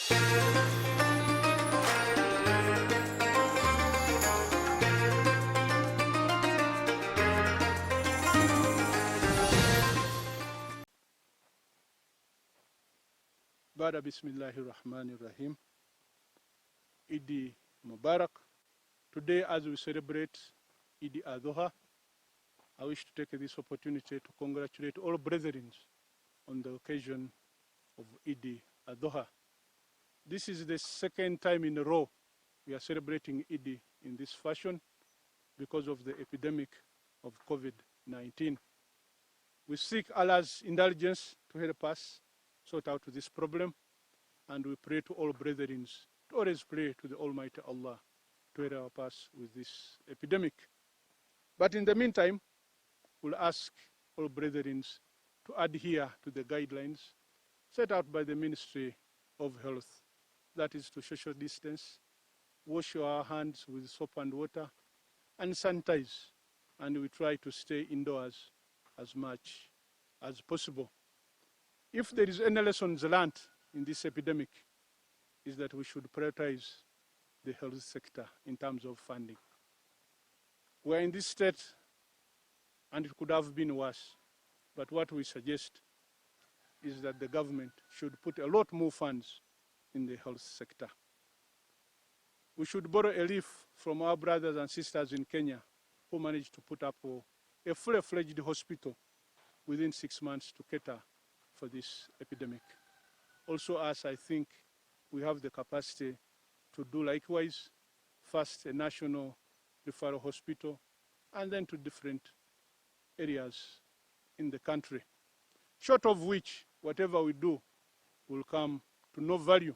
Bada Bismillahir Rahmanir Rahim. EID Mubarak. Today, as we celebrate EID Al-Adha, I wish to take this opportunity to congratulate all brethren on the occasion of EID Al-Adha. This is the second time in a row we are celebrating EID in this fashion because of the epidemic of COVID-19. We seek Allah's indulgence to help us sort out this problem, and we pray to all brethren to always pray to the Almighty Allah to help us with this epidemic. But in the meantime, we'll ask all brethren to adhere to the guidelines set out by the Ministry of Health. That is to social distance, wash our hands with soap and water, and sanitize. And we try to stay indoors as much as possible. If there is any lessons learned in this epidemic, is that we should prioritize the health sector in terms of funding. We're in this state, and it could have been worse. But what we suggest is that the government should put a lot more funds in the health sector. We should borrow a leaf from our brothers and sisters in Kenya who managed to put up a full-fledged hospital within 6 months to cater for this epidemic. Also, us, I think we have the capacity to do likewise. First, a national referral hospital, and then to different areas in the country. Short of which, whatever we do will come to no value.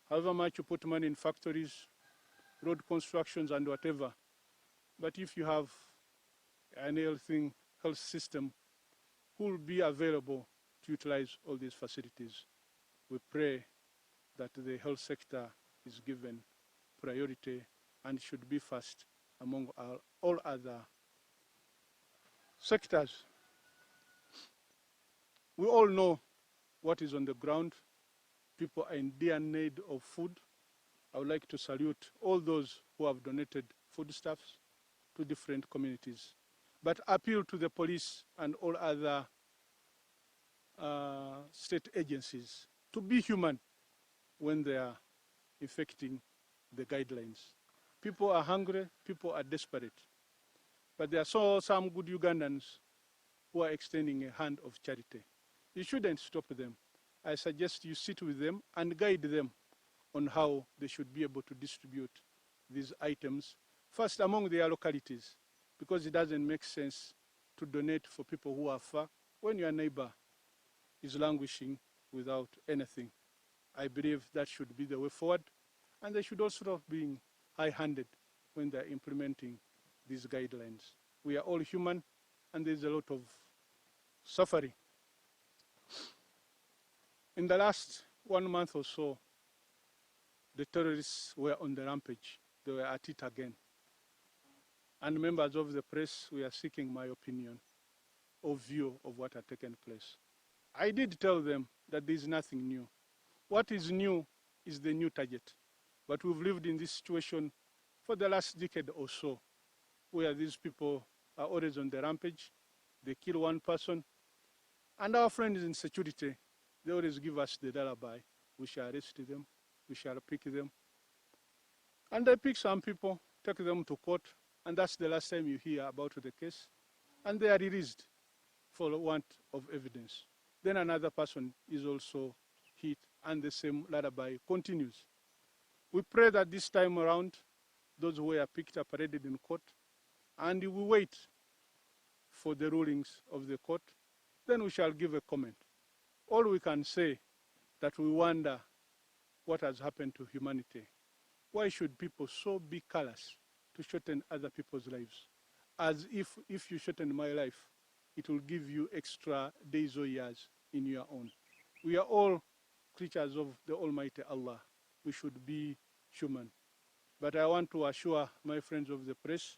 However much you put money in factories, road constructions, and whatever, but if you have an health system, who will be available to utilize all these facilities? We pray that the health sector is given priority and should be first among all other sectors. We all know what is on the ground. People are in dire need of food. I would like to salute all those who have donated foodstuffs to different communities, but appeal to the police and all other state agencies to be human when they are effecting the guidelines. People are hungry, people are desperate, but there are some good Ugandans who are extending a hand of charity. You shouldn't stop them. I suggest you sit with them and guide them on how they should be able to distribute these items, first among their localities, because it doesn't make sense to donate for people who are far when your neighbor is languishing without anything. I believe that should be the way forward, and they should also stop being high-handed when they're implementing these guidelines. We are all human, and there's a lot of suffering. In the last 1 month or so, the terrorists were on the rampage. They were at it again. And members of the press, we are seeking my opinion or view of what had taken place. I did tell them that there is nothing new. What is new is the new target. But we've lived in this situation for the last decade or so, where these people are always on the rampage. They kill one person. And our friends in security, they always give us the lullaby. We shall arrest them. We shall pick them. And they pick some people, take them to court, and that's the last time you hear about the case. And they are released for want of evidence. Then another person is also hit, and the same lullaby continues. We pray that this time around, those who were picked up paraded in court, and we wait for the rulings of the court. Then we shall give a comment. All we can say that we wonder what has happened to humanity. Why should people so be callous to shorten other people's lives? As if you shorten my life, it will give you extra days or years in your own. We are all creatures of the Almighty Allah. We should be human. But I want to assure my friends of the press,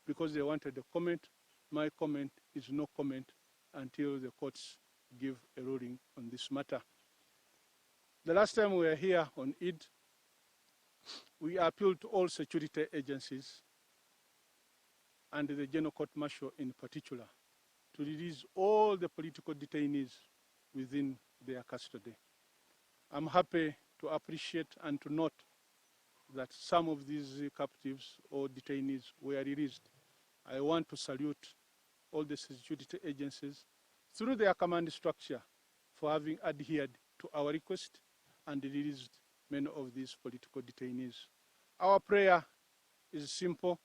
because they wanted a comment, my comment is no comment until the courts give a ruling on this matter. The last time we were here on Eid, we appealed to all security agencies and the General Court Martial in particular to release all the political detainees within their custody. I'm happy to appreciate and to note that some of these captives or detainees were released. I want to salute all the security agencies through their command structure for having adhered to our request and released many of these political detainees. Our prayer is simple,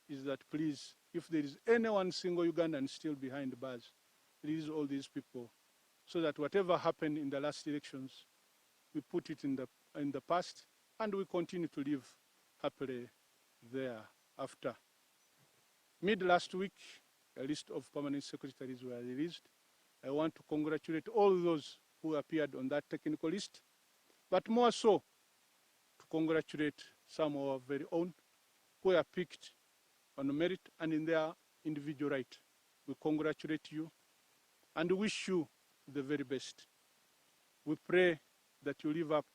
is that please, if there is any one single Ugandan still behind bars, release all these people so that whatever happened in the last elections, we put it in the past and we continue to live happily thereafter. Mid last week, a list of permanent secretaries were released. I want to congratulate all those who appeared on that technical list, but more so to congratulate some of our very own who are picked on merit and in their individual right. We congratulate you and wish you the very best. We pray that you live up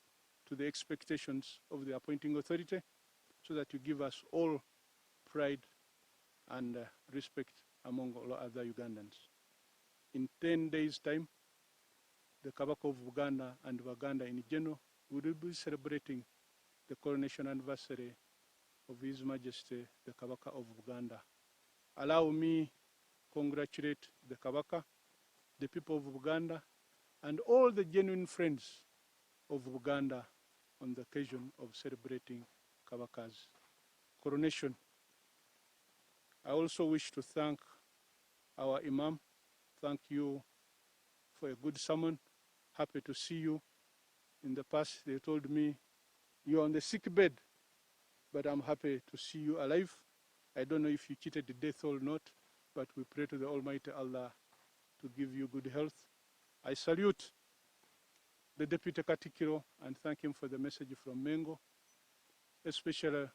to the expectations of the appointing authority so that you give us all pride and respect among all other Ugandans. In 10 days' time, the Kabaka of Uganda and Waganda in general will be celebrating the coronation anniversary of His Majesty, the Kabaka of Uganda. Allow me congratulate the Kabaka, the people of Uganda, and all the genuine friends of Uganda on the occasion of celebrating Kabaka's coronation. I also wish to thank our Imam. Thank you for a good sermon. Happy to see you. In the past, they told me you're on the sick bed, but I'm happy to see you alive. I don't know if you cheated the death or not, but we pray to the Almighty Allah to give you good health. I salute the Deputy Katikiro and thank him for the message from Mengo, especially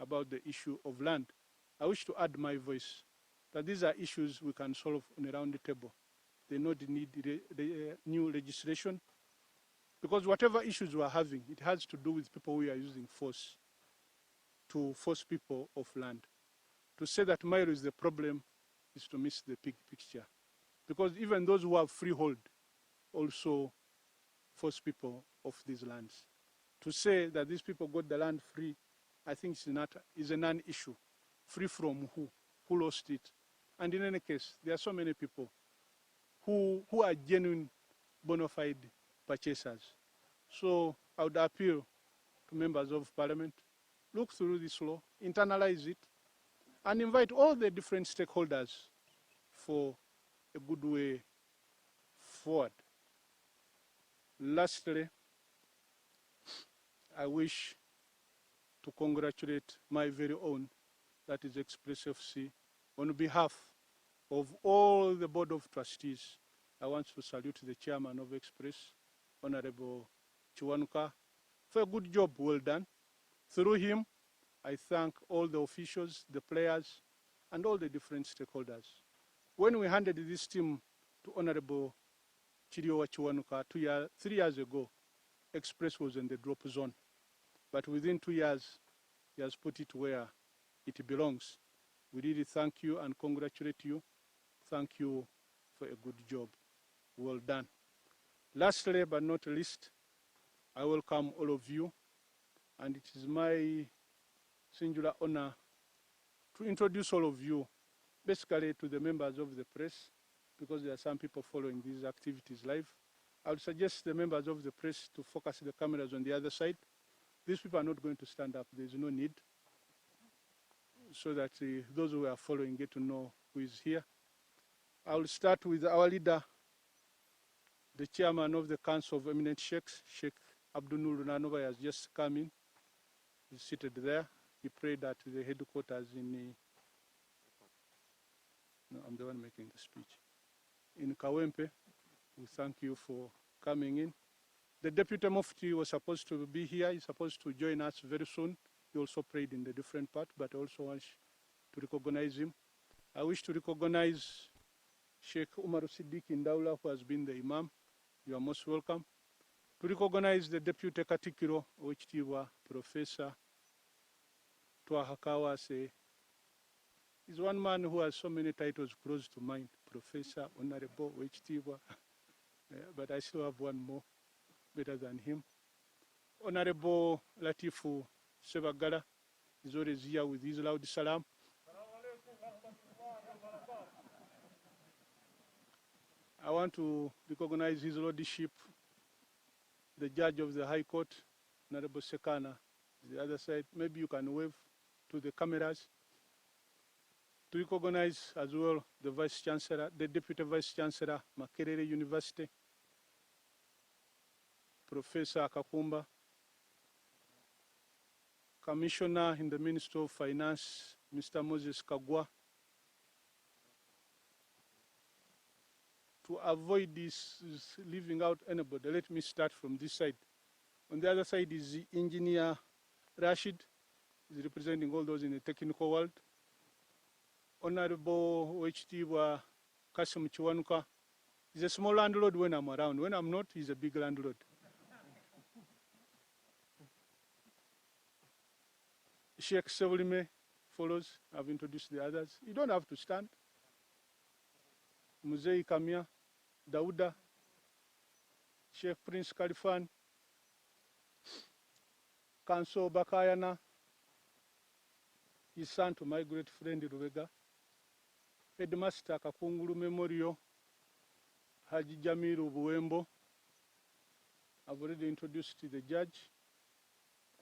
about the issue of land. I wish to add my voice that these are issues we can solve on a round table. They don't need the new legislation, because whatever issues we are having, it has to do with people who are using force to force people off land. To say that Mairo is the problem is to miss the big picture, because even those who have freehold also force people off these lands. To say that these people got the land free, I think is a non-issue. Free from who? Who lost it? And in any case, there are so many people who are genuine, bona fide purchasers. So I would appeal to members of parliament, look through this law, internalize it, and invite all the different stakeholders for a good way forward. Lastly, I wish to congratulate my very own, that is Express FC, on behalf of all the Board of Trustees. I want to salute the Chairman of Express, Honorable Chiwanuka, for a good job well done. Through him, I thank all the officials, the players, and all the different stakeholders. When we handed this team to Honorable Chiriowa Chiwanuka 3 years ago, Express was in the drop zone. But within 2 years, he has put it where it belongs. We really thank you and congratulate you. Thank you for a good job. Well done. Lastly, but not least, I welcome all of you, and it is my singular honor to introduce all of you, basically to the members of the press, because there are some people following these activities live. I would suggest the members of the press to focus the cameras on the other side. These people are not going to stand up. There is no need, so that those who are following get to know who is here. I will start with our leader, the chairman of the Council of Eminent Sheikhs, Sheikh Abdul Nur Nanova has just come in. He's seated there. He prayed at the headquarters in, no, I'm the one making the speech, in Kawempe. We thank you for coming in. The Deputy Mufti was supposed to be here. He's supposed to join us very soon. He also prayed in the different part, but I also want to recognize him. I wish to recognize Sheikh Umar Siddiq Indaula, who has been the Imam. You are most welcome. To recognize the Deputy Katikkiro, Owekitiibwa Professor Twaha Kawase. He's one man who has so many titles close to mine, Professor, Honorable, Owekitiibwa. But I still have one more better than him. Honorable Latifu Sebagala is always here with his loud salam. I want to recognize his lordship, the judge of the High Court, Honorable Sekana, the other side. Maybe you can wave to the cameras. To recognize as well the Vice Chancellor, the Deputy Vice Chancellor, Makerere University, Professor Kakumba, Commissioner in the Ministry of Finance, Mr. Moses Kagwa. To avoid this leaving out anybody, let me start from this side. On the other side is Engineer Rashid, is representing all those in the technical world. Honorable Owekitiibwa Kassim Nakibinge. He's a small landlord when I'm around. When I'm not, he's a big landlord. Sheikh Sewulime follows. I've introduced the others. You don't have to stand. Muzei Kamia, Dauda, Sheikh Prince Khalifan, Kanso Bakayana, his son to my great friend Rubega, Headmaster Kakunguru Memorial, Haji Jamiru Buembo. I've already introduced the judge.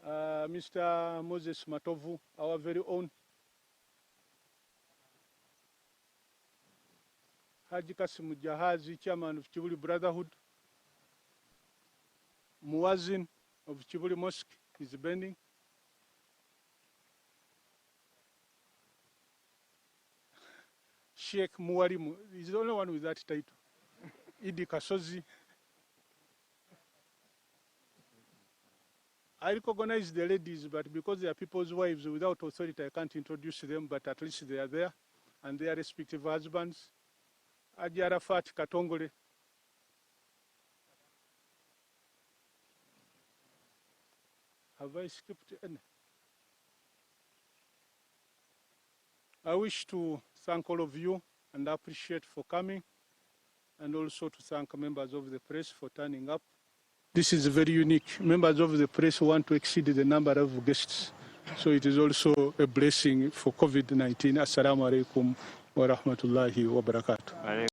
Mr. Moses Matovu, our very own. Haji Kassim Jahazi, chairman of Chibuli Brotherhood. Muazzin of Chibuli Mosque is bending. Sheikh Muwalimu is the only one with that title. Idi Kasozi. I recognize the ladies, but because they are people's wives, without authority, I can't introduce them, but at least they are there, and their respective husbands. Haji Arafat Katongole. Have I skipped any? I wish to thank all of you and appreciate for coming, and also to thank members of the press for turning up. This is very unique. Members of the press want to exceed the number of guests. So it is also a blessing for COVID-19. Assalamu alaikum wa rahmatullahi wa barakatuh.